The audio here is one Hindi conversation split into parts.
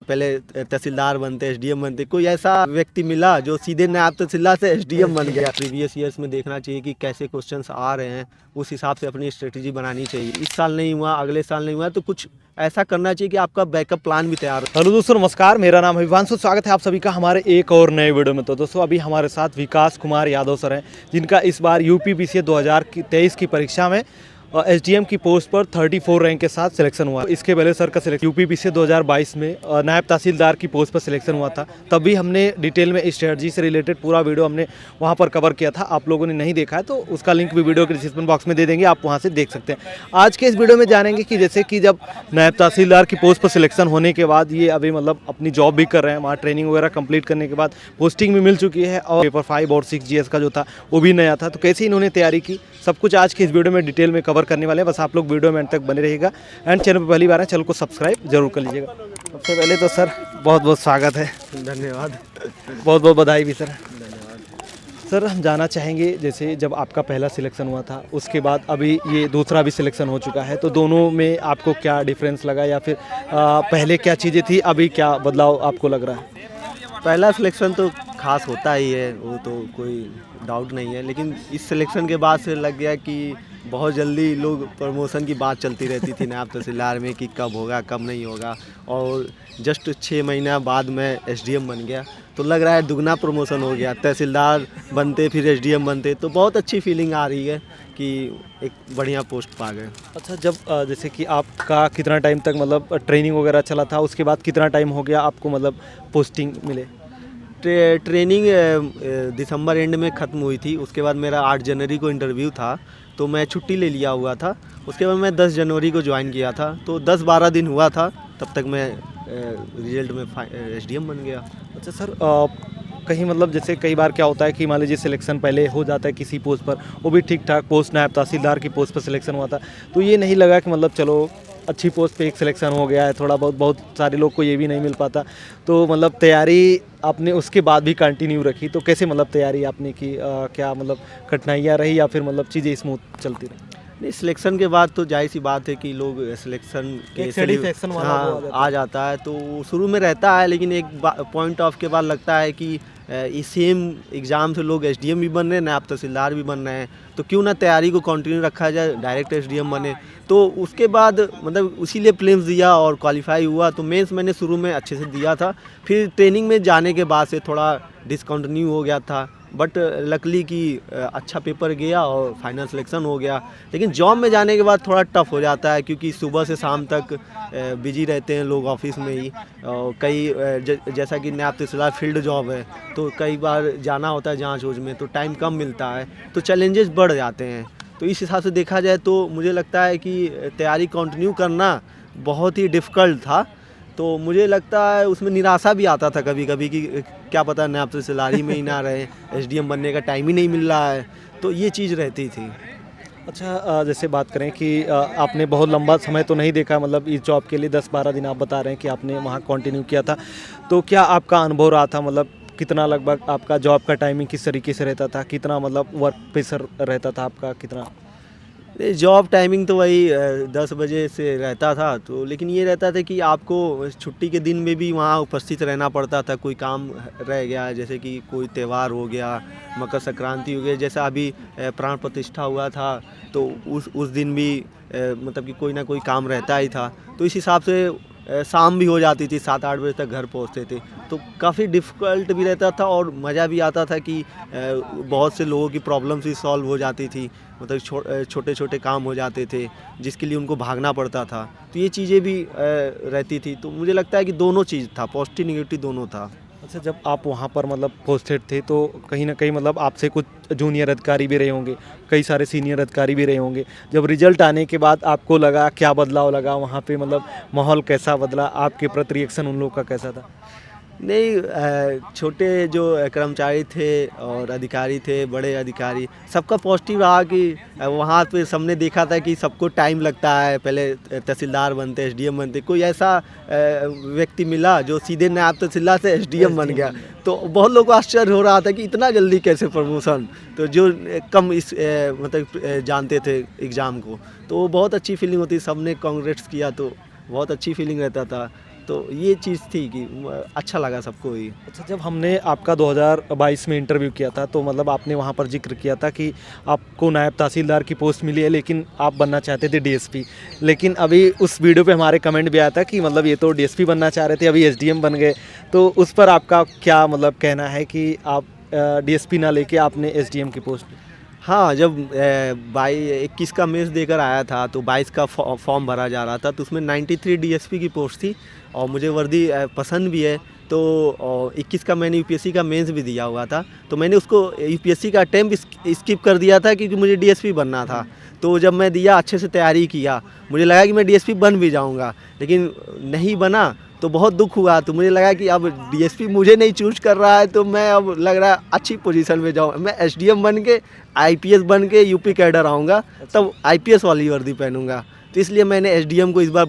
पहले तहसीलदार बनते, एसडीएम बनते, कोई ऐसा व्यक्ति मिला जो सीधे नायब तहसीलदार से एसडीएम बन गया। प्रीवियस ईयर्स में देखना चाहिए कि कैसे क्वेश्चंस आ रहे हैं, उस हिसाब से अपनी स्ट्रेटजी बनानी चाहिए। इस साल नहीं हुआ, अगले साल नहीं हुआ, तो कुछ ऐसा करना चाहिए कि आपका बैकअप प्लान भी तैयार हो। हेलो दोस्तों, नमस्कार। मेरा नाम है विवांशु। स्वागत है आप सभी का हमारे एक और नए वीडियो में। तो दोस्तों अभी हमारे साथ विकास कुमार यादव सर हैं, जिनका इस बार यूपीपीसीए 2023 की परीक्षा में एसडीएम की पोस्ट पर 34 रैंक के साथ सिलेक्शन हुआ। इसके पहले सर का सिलेक्शन यूपीपीसीए 2022 में नायब तहसीलदार की पोस्ट पर सिलेक्शन हुआ था। तब भी हमने डिटेल में स्ट्रेटजी से रिलेटेड पूरा वीडियो हमने वहां पर कवर किया था। आप लोगों ने नहीं देखा है तो उसका लिंक भी वीडियो के डिस्क्रिप्शन बॉक्स में दे देंगे, आप वहां से देख सकते हैं। आज के इस वीडियो में जानेंगे कि जैसे कि जब नायब तहसीलदार की पोस्ट पर सिलेक्शन होने के बाद ये अभी मतलब अपनी जॉब भी कर रहे हैं, वहाँ ट्रेनिंग वगैरह कंप्लीट करने के बाद पोस्टिंग भी मिल चुकी है और पेपर 5 और 6 जीएस का जो था वो भी नया था। तो कैसे इन्होंने तैयारी की, सब कुछ आज के इस वीडियो में डिटेल में कवर करने वाले हैं। बस आप लोग वीडियो में एंड तक बने रहिएगा। एंड चैनल पर पहली बार है, चैनल को सब्सक्राइब जरूर कर लीजिएगा। सबसे पहले तो सर बहुत बहुत स्वागत है। धन्यवाद। बहुत बहुत बधाई भी सर। धन्यवाद। सर हम जानना चाहेंगे, जैसे जब आपका पहला सिलेक्शन हुआ था उसके बाद अभी ये दूसरा भी सिलेक्शन हो चुका है, तो दोनों में आपको क्या डिफरेंस लगा या फिर पहले क्या चीज़ें थी, अभी क्या बदलाव आपको लग रहा है? पहला सिलेक्शन तो खास होता ही है, वो तो कोई डाउट नहीं है, लेकिन इस सिलेक्शन के बाद से लग गया कि बहुत जल्दी लोग प्रमोशन की बात चलती रहती थी नायब तहसीलदार में कि कब होगा कब नहीं होगा, और जस्ट 6 महीना बाद मैं एसडीएम बन गया। तो लग रहा है दुगना प्रमोशन हो गया, तहसीलदार बनते फिर एसडीएम बनते, तो बहुत अच्छी फीलिंग आ रही है कि एक बढ़िया पोस्ट पा गए। अच्छा, जब जैसे कि आपका कितना टाइम तक मतलब ट्रेनिंग वगैरह चला था, उसके बाद कितना टाइम हो गया आपको मतलब पोस्टिंग मिले? ट्रेनिंग दिसंबर एंड में ख़त्म हुई थी। उसके बाद मेरा 8 जनवरी को इंटरव्यू था, तो मैं छुट्टी ले लिया हुआ था। उसके बाद मैं 10 जनवरी को ज्वाइन किया था, तो 10-12 दिन हुआ था, तब तक मैं रिजल्ट में एसडीएम बन गया। अच्छा सर, कहीं मतलब जैसे कई बार क्या होता है कि मान लीजिए सिलेक्शन पहले हो जाता है किसी पोस्ट पर, वो भी ठीक ठाक पोस्ट नायब तहसीलदार की पोस्ट पर सिलेक्शन हुआ था, तो ये नहीं लगा कि मतलब चलो अच्छी पोस्ट पे एक सिलेक्शन हो गया है, थोड़ा बहुत सारे लोग को ये भी नहीं मिल पाता, तो मतलब तैयारी आपने उसके बाद भी कंटिन्यू रखी, तो कैसे मतलब तैयारी आपने की, क्या मतलब कठिनाइयाँ रही या फिर मतलब चीज़ें स्मूथ चलती रही? नहीं, सिलेक्शन के बाद तो जाहिर सी बात है कि लोग सिलेक्शन के सेटिस्फेक्शन वाला आ जाता है, तो शुरू में रहता है, लेकिन एक पॉइंट ऑफ के बाद लगता है कि इस सेम एग्ज़ाम से लोग एसडीएम भी बन रहे हैं, नायब तहसीलदार भी बन रहे हैं, तो क्यों ना तैयारी को कंटिन्यू रखा जाए, डायरेक्ट एसडीएम बने। तो उसके बाद मतलब उसीलिए प्रीलिम्स दिया और क्वालिफाई हुआ, तो मेंस मैंने शुरू में अच्छे से दिया था, फिर ट्रेनिंग में जाने के बाद से थोड़ा डिसकंटिन्यू हो गया था, बट लकली कि अच्छा पेपर गया और फाइनल सिलेक्शन हो गया। लेकिन जॉब में जाने के बाद थोड़ा टफ हो जाता है, क्योंकि सुबह से शाम तक बिजी रहते हैं लोग ऑफिस में ही, और कई जैसा कि नायब तहसीलदार फील्ड जॉब है, तो कई बार जाना होता है जांच वूँच में, तो टाइम कम मिलता है, तो चैलेंजेस बढ़ जाते हैं। तो इस हिसाब से देखा जाए तो मुझे लगता है कि तैयारी कंटिन्यू करना बहुत ही डिफ़िकल्ट था। तो मुझे लगता है उसमें निराशा भी आता था कभी कभी कि क्या पता नायब तहसीलदारी में ही ना रहे, एसडीएम बनने का टाइम ही नहीं मिल रहा है, तो ये चीज़ रहती थी। अच्छा, जैसे बात करें कि आपने बहुत लंबा समय तो नहीं देखा, मतलब इस जॉब के लिए 10-12 दिन आप बता रहे हैं कि आपने वहाँ कंटिन्यू किया था, तो क्या आपका अनुभव रहा था, मतलब कितना लगभग आपका जॉब का टाइमिंग किस तरीके से रहता था, कितना मतलब वर्क प्रेशर रहता था आपका, कितना? जॉब टाइमिंग तो वही 10 बजे से रहता था, तो लेकिन ये रहता था कि आपको छुट्टी के दिन में भी वहाँ उपस्थित रहना पड़ता था। कोई काम रह गया, जैसे कि कोई त्यौहार हो गया, मकर संक्रांति हो गया, जैसा अभी प्राण प्रतिष्ठा हुआ था, तो उस दिन भी मतलब कि कोई ना कोई काम रहता ही था, तो इस हिसाब से शाम भी हो जाती थी, 7-8 बजे तक घर पहुंचते थे, तो काफ़ी डिफ़िकल्ट भी रहता था और मज़ा भी आता था कि बहुत से लोगों की प्रॉब्लम्स भी सॉल्व हो जाती थी, मतलब छोटे छोटे काम हो जाते थे जिसके लिए उनको भागना पड़ता था, तो ये चीज़ें भी रहती थी। तो मुझे लगता है कि दोनों चीज़ था, पॉजिटिव निगेटिव दोनों था। अच्छा, जब आप वहाँ पर मतलब पोस्टेड थे तो कहीं ना कहीं मतलब आपसे कुछ जूनियर अधिकारी भी रहे होंगे, कई सारे सीनियर अधिकारी भी रहे होंगे, जब रिजल्ट आने के बाद आपको लगा, क्या बदलाव लगा वहाँ पे, मतलब माहौल कैसा बदला, आपके प्रति रिएक्शन उन लोगों का कैसा था? नहीं, छोटे जो कर्मचारी थे और अधिकारी थे, बड़े अधिकारी, सबका पॉजिटिव रहा कि वहाँ पे सबने देखा था कि सबको टाइम लगता है, पहले तहसीलदार बनते, एसडीएम बनते, कोई ऐसा व्यक्ति मिला जो सीधे नायब तहसीलदार से एसडीएम बन गया, तो बहुत लोगों को आश्चर्य हो रहा था कि इतना जल्दी कैसे प्रमोशन, तो जो कम इस मतलब जानते थे एग्ज़ाम को, तो बहुत अच्छी फीलिंग होती, सबने कांग्रेट्स किया, तो बहुत अच्छी फीलिंग रहता था। तो ये चीज़ थी कि अच्छा लगा सबको ही। अच्छा, जब हमने आपका 2022 में इंटरव्यू किया था तो मतलब आपने वहाँ पर जिक्र किया था कि आपको नायब तहसीलदार की पोस्ट मिली है लेकिन आप बनना चाहते थे डीएसपी, लेकिन अभी उस वीडियो पे हमारे कमेंट भी आया था कि मतलब ये तो डीएसपी बनना चाह रहे थे, अभी एसडीएम बन गए। तो उस पर आपका क्या मतलब कहना है कि आप डीएसपी ना लेके आपने एसडीएम की पोस्ट ली? हाँ, जब 21 का मेंस देकर आया था तो 22 का फॉर्म भरा जा रहा था, तो उसमें 93 डीएसपी की पोस्ट थी और मुझे वर्दी पसंद भी है। तो 21 का मैंने यूपीएससी का मेंस भी दिया हुआ था, तो मैंने उसको यूपीएससी का अटेम्प्ट स्किप कर दिया था क्योंकि मुझे डीएसपी बनना था। तो जब मैं दिया, अच्छे से तैयारी किया, मुझे लगा कि मैं डीएसपी बन भी जाऊंगा, लेकिन नहीं बना तो बहुत दुख हुआ। तो मुझे लगा कि अब डीएसपी मुझे नहीं चूज कर रहा है, तो मैं अब लग रहा है अच्छी पोजीशन में जाऊँ, मैं एसडीएम बन के आईपीएस बन के यूपी कैडर आऊँगा, तब आईपीएस वाली वर्दी पहनूंगा। तो इसलिए मैंने एसडीएम को इस बार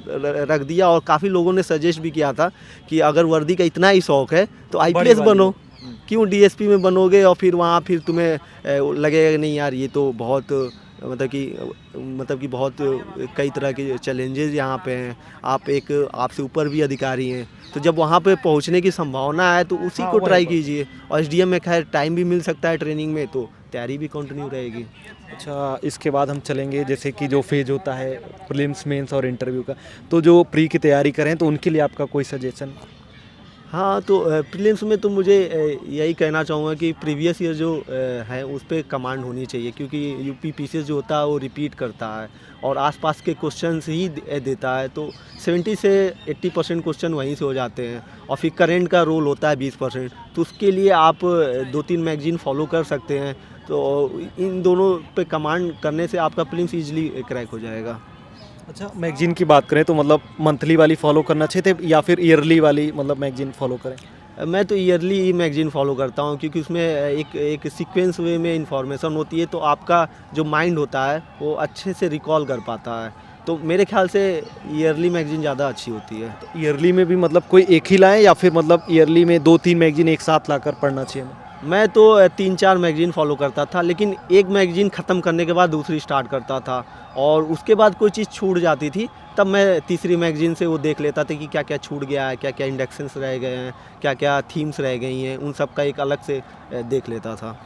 रख दिया और काफ़ी लोगों ने सजेस्ट भी किया था कि अगर वर्दी का इतना ही शौक है तो आईपीएस बनो, क्यों डीएसपी में बनोगे और फिर वहाँ फिर तुम्हें लगेगा कि नहीं यार ये तो बहुत मतलब कि बहुत कई तरह के चैलेंजेस यहाँ पे हैं, आप आपसे ऊपर भी अधिकारी हैं, तो जब वहाँ पे पहुँचने की संभावना है तो उसी को ट्राई कीजिए। और एसडीएम में खैर टाइम भी मिल सकता है ट्रेनिंग में, तो तैयारी भी कंटिन्यू रहेगी। अच्छा, इसके बाद हम चलेंगे जैसे कि जो फेज होता है प्रीलिम्स, मेंस और इंटरव्यू का, तो जो प्री की तैयारी करें तो उनके लिए आपका कोई सजेशन? हाँ, तो प्रीलिम्स में तो मुझे यही कहना चाहूँगा कि प्रीवियस ईयर जो है उस पर कमांड होनी चाहिए, क्योंकि यूपी पीसीएस जो होता है वो रिपीट करता है और आसपास के क्वेश्चंस ही देता है, तो 70 से 80% क्वेश्चन वहीं से हो जाते हैं और फिर करंट का रोल होता है 20%। तो उसके लिए आप 2-3 मैगजीन फॉलो कर सकते हैं, तो इन दोनों पे कमांड करने से आपका प्रीलिम्स ईजिली क्रैक हो जाएगा। अच्छा, मैगजीन की बात करें तो मतलब मंथली वाली फॉलो करना चाहिए थे या फिर ईयरली वाली मतलब मैगजीन फॉलो करें? मैं तो ईयरली ही मैगजीन फॉलो करता हूँ, क्योंकि उसमें एक सीक्वेंस वे में इंफॉर्मेशन होती है, तो आपका जो माइंड होता है वो अच्छे से रिकॉल कर पाता है। तो मेरे ख्याल से ईयरली मैगजीन ज़्यादा अच्छी होती है। तो ईयरली में भी मतलब कोई एक ही लाएं या फिर मतलब ईयरली में 2-3 मैगजीन एक साथ लाकर पढ़ना चाहिए? मैं तो 3-4 मैगजीन फॉलो करता था, लेकिन एक मैगजीन ख़त्म करने के बाद दूसरी स्टार्ट करता था और उसके बाद कोई चीज़ छूट जाती थी तब मैं तीसरी मैगजीन से वो देख लेता था कि क्या क्या छूट गया है, क्या क्या इंडेक्सेस रह गए हैं, क्या क्या थीम्स रह गई हैं, उन सब का एक अलग से देख लेता था।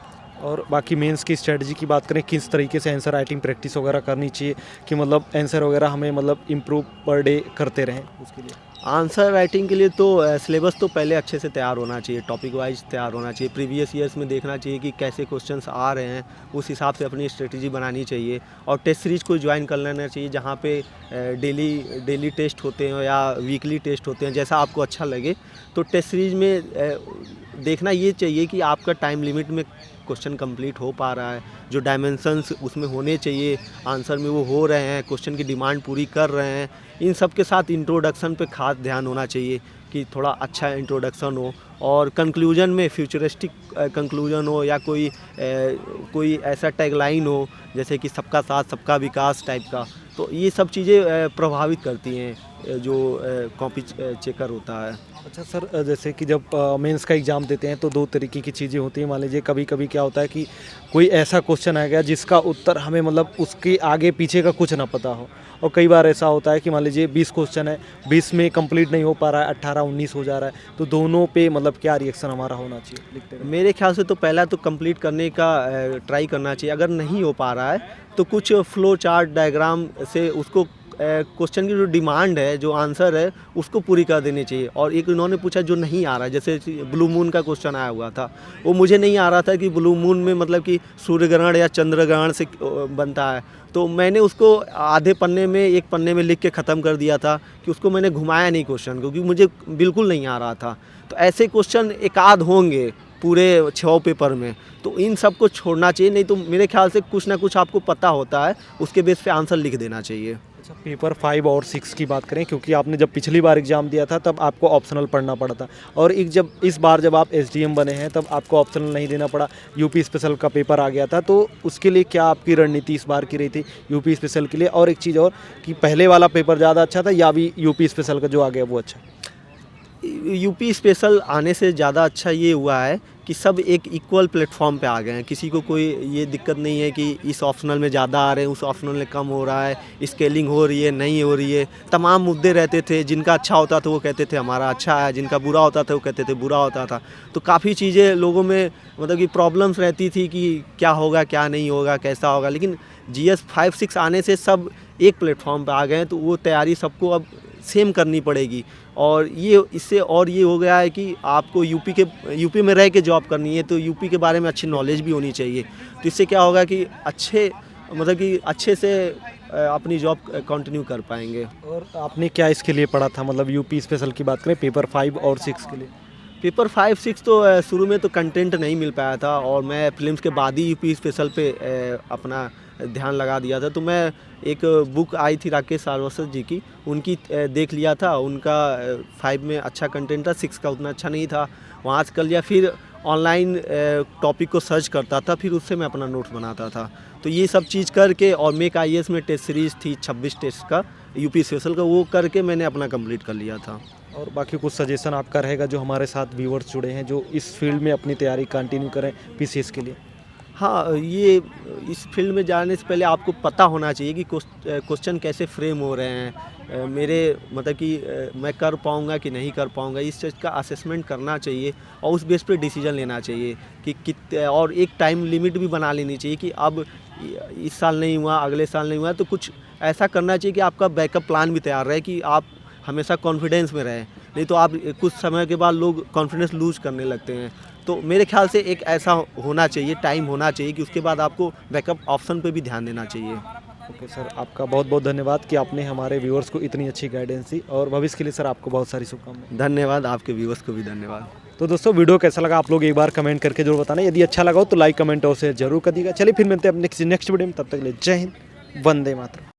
और बाकी मेंस की स्ट्रेटजी की बात करें, किस तरीके से आंसर राइटिंग प्रैक्टिस वगैरह करनी चाहिए कि मतलब आंसर वगैरह हमें मतलब इम्प्रूव पर डे करते रहें उसके लिए? आंसर राइटिंग के लिए तो सिलेबस तो पहले अच्छे से तैयार होना चाहिए, टॉपिक वाइज तैयार होना चाहिए, प्रीवियस ईयर्स में देखना चाहिए कि कैसे क्वेश्चंस आ रहे हैं, उस हिसाब से अपनी स्ट्रेटजी बनानी चाहिए और टेस्ट सीरीज को ज्वाइन कर लेना चाहिए, जहाँ पे डेली टेस्ट होते हैं या वीकली टेस्ट होते हैं, जैसा आपको अच्छा लगे। तो टेस्ट सीरीज में देखना ये चाहिए कि आपका टाइम लिमिट में क्वेश्चन कंप्लीट हो पा रहा है, जो डायमेंशंस उसमें होने चाहिए आंसर में वो हो रहे हैं, क्वेश्चन की डिमांड पूरी कर रहे हैं। इन सब के साथ इंट्रोडक्शन पे खास ध्यान होना चाहिए कि थोड़ा अच्छा इंट्रोडक्शन हो और कंक्लूजन में फ्यूचरिस्टिक कंक्लूजन हो या कोई ऐसा टैगलाइन हो जैसे कि सबका साथ सबका विकास टाइप का। तो ये सब चीज़ें प्रभावित करती हैं जो कॉपी चेकर होता है। अच्छा सर, जैसे कि जब मेंस का एग्ज़ाम देते हैं तो 2 तरीके की चीज़ें होती हैं। मान लीजिए कभी कभी क्या होता है कि कोई ऐसा क्वेश्चन आ गया जिसका उत्तर हमें मतलब उसके आगे पीछे का कुछ ना पता हो, और कई बार ऐसा होता है कि मान लीजिए 20 क्वेश्चन है, 20 में कंप्लीट नहीं हो पा रहा है, 18-19 हो जा रहा है, तो दोनों पे मतलब क्या रिएक्शन हमारा होना चाहिए लिखते हैं? मेरे ख्याल से तो पहला तो कंप्लीट करने का ट्राई करना चाहिए। अगर नहीं हो पा रहा है तो कुछ फ्लो चार्ट डायग्राम से उसको क्वेश्चन की जो डिमांड है, जो आंसर है, उसको पूरी कर देनी चाहिए। और एक उन्होंने पूछा जो नहीं आ रहा है, जैसे ब्लू मून का क्वेश्चन आया हुआ था, वो मुझे नहीं आ रहा था कि ब्लू मून में मतलब कि सूर्य ग्रहण या चंद्र ग्रहण से बनता है, तो मैंने उसको आधे पन्ने में, एक पन्ने में लिख के ख़त्म कर दिया था कि उसको मैंने घुमाया नहीं क्वेश्चन, क्योंकि मुझे बिल्कुल नहीं आ रहा था। तो ऐसे क्वेश्चन एक आध होंगे पूरे 6 पेपर में, तो इन सब को छोड़ना चाहिए। नहीं तो मेरे ख्याल से कुछ ना कुछ आपको पता होता है, उसके बेस पे आंसर लिख देना चाहिए। अच्छा, पेपर 5 और 6 की बात करें, क्योंकि आपने जब पिछली बार एग्ज़ाम दिया था तब आपको ऑप्शनल पढ़ना पड़ा था, और इस बार जब आप एसडीएम बने हैं तब आपको ऑप्शनल नहीं देना पड़ा, यूपी स्पेशल का पेपर आ गया था, तो उसके लिए क्या आपकी रणनीति इस बार की रही थी यूपी स्पेशल के लिए? और एक चीज़ और कि पहले वाला पेपर ज़्यादा अच्छा था या अभी यूपी स्पेशल का जो आ गया वो अच्छा? यूपी स्पेशल आने से ज़्यादा अच्छा ये हुआ है कि सब एक इक्वल प्लेटफॉर्म पे आ गए हैं। किसी को कोई ये दिक्कत नहीं है कि इस ऑप्शनल में ज़्यादा आ रहे हैं, उस ऑप्शनल में कम हो रहा है, स्केलिंग हो रही है नहीं हो रही है। तमाम मुद्दे रहते थे, जिनका अच्छा होता था वो कहते थे हमारा अच्छा है, जिनका बुरा होता था वो कहते थे बुरा होता था। तो काफ़ी चीज़ें लोगों में मतलब कि प्रॉब्लम्स रहती थी कि क्या होगा क्या नहीं होगा कैसा होगा। लेकिन GS 5-6 आने से सब एक प्लेटफॉर्म पे आ गए हैं, तो वो तैयारी सबको अब सेम करनी पड़ेगी। और ये इससे और ये हो गया है कि आपको यूपी में रह के जॉब करनी है, तो यूपी के बारे में अच्छी नॉलेज भी होनी चाहिए। तो इससे क्या होगा कि अच्छे से अपनी जॉब कंटिन्यू कर पाएंगे। और आपने क्या इसके लिए पढ़ा था, मतलब यूपी स्पेशल की बात करें पेपर 5 और 6 के लिए? पेपर 5-6 तो शुरू में तो कंटेंट नहीं मिल पाया था, और मैं प्रीलिम्स के बाद ही यूपी स्पेशल पे अपना ध्यान लगा दिया था। तो मैं एक बुक आई थी राकेश सारस्वत जी की, उनकी देख लिया था। उनका 5 में अच्छा कंटेंट था, 6 का उतना अच्छा नहीं था, वहाँ से कर लिया। फिर ऑनलाइन टॉपिक को सर्च करता था, फिर उससे मैं अपना नोट्स बनाता था। तो ये सब चीज़ करके, और मेक IAS में टेस्ट सीरीज़ थी 26 टेस्ट का यूपी स्पेशल का, वो करके मैंने अपना कंप्लीट कर लिया था। और बाकी कुछ सजेशन आपका रहेगा जो हमारे साथ व्यूअर्स जुड़े हैं जो इस फील्ड में अपनी तैयारी कंटिन्यू करें PCS के लिए? हाँ, ये इस फील्ड में जाने से पहले आपको पता होना चाहिए कि क्वेश्चन कैसे फ्रेम हो रहे हैं, मेरे मतलब कि मैं कर पाऊँगा कि नहीं कर पाऊँगा, इस चीज़ का असेसमेंट करना चाहिए। और उस बेस पे डिसीजन लेना चाहिए कि और एक टाइम लिमिट भी बना लेनी चाहिए कि अब इस साल नहीं हुआ, अगले साल नहीं हुआ, तो कुछ ऐसा करना चाहिए कि आपका बैकअप प्लान भी तैयार रहे, कि आप हमेशा कॉन्फिडेंस में रहें। नहीं तो आप कुछ समय के बाद लोग कॉन्फिडेंस लूज करने लगते हैं। तो मेरे ख्याल से एक ऐसा होना चाहिए, टाइम होना चाहिए कि उसके बाद आपको बैकअप ऑप्शन पे भी ध्यान देना चाहिए। ओके सर, आपका बहुत बहुत धन्यवाद कि आपने हमारे व्यूअर्स को इतनी अच्छी गाइडेंस दी, और भविष्य के लिए सर आपको बहुत सारी शुभकामनाएं। धन्यवाद, आपके व्यूअर्स को भी धन्यवाद। तो दोस्तों वीडियो कैसा लगा आप लोग एक बार कमेंट करके जरूर बताना। यदि अच्छा लगा हो तो लाइक कमेंट और शेयर जरूर कर दीजिएगा। चलिए फिर मिलते हैं अपने नेक्स्ट वीडियो में, तब तक के लिए जय हिंद, वंदे मातरम।